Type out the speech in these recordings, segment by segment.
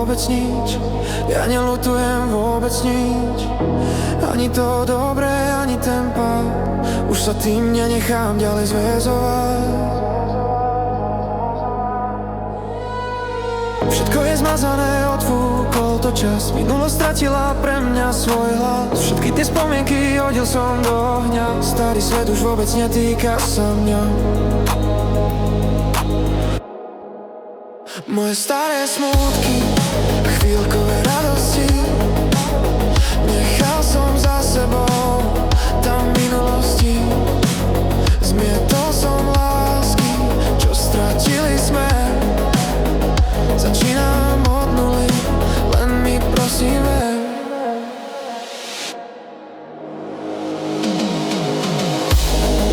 vôbec nič. Ja neľutujem vôbec nič. Ani to dobré, ani ten pád. Už sa tým nenechám ďalej zväzovať. Všetko je zmazané, odfúkol to čas. Minulosť stratila pre mňa svoj hlas. Všetky tie spomienky hodil som do ohňa. Starý svet už vôbec netýka sa mňa. Moje staré smútky, chvíľkové radosti nechal som za sebou tam v minulosti. Zmietol som lásky, čo stratili smer. Začínam od nuly, len mi prosím ver.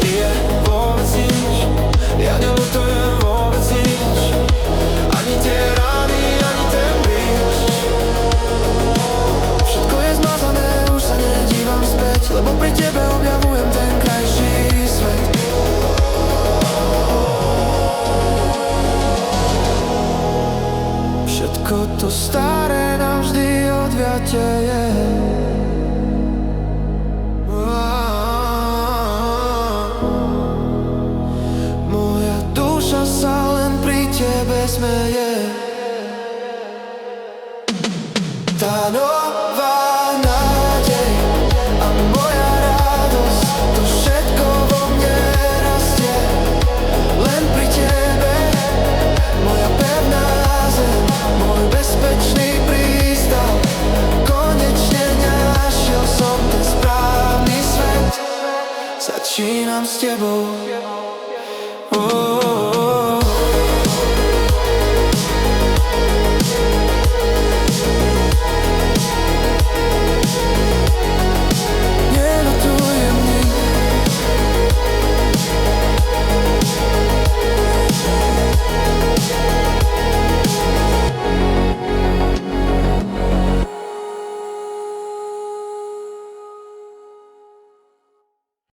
Nie, vôbec nič, ja neľutujem vôbec nič. Ani tie rány, ani ten bič. Všetko je zmazané, už sa nedívam späť, lebo pri tebe objavujem ten krajší svet. Všetko to staré navždy odviateje. Moja duša sa len pri tebe smeje. Tá noc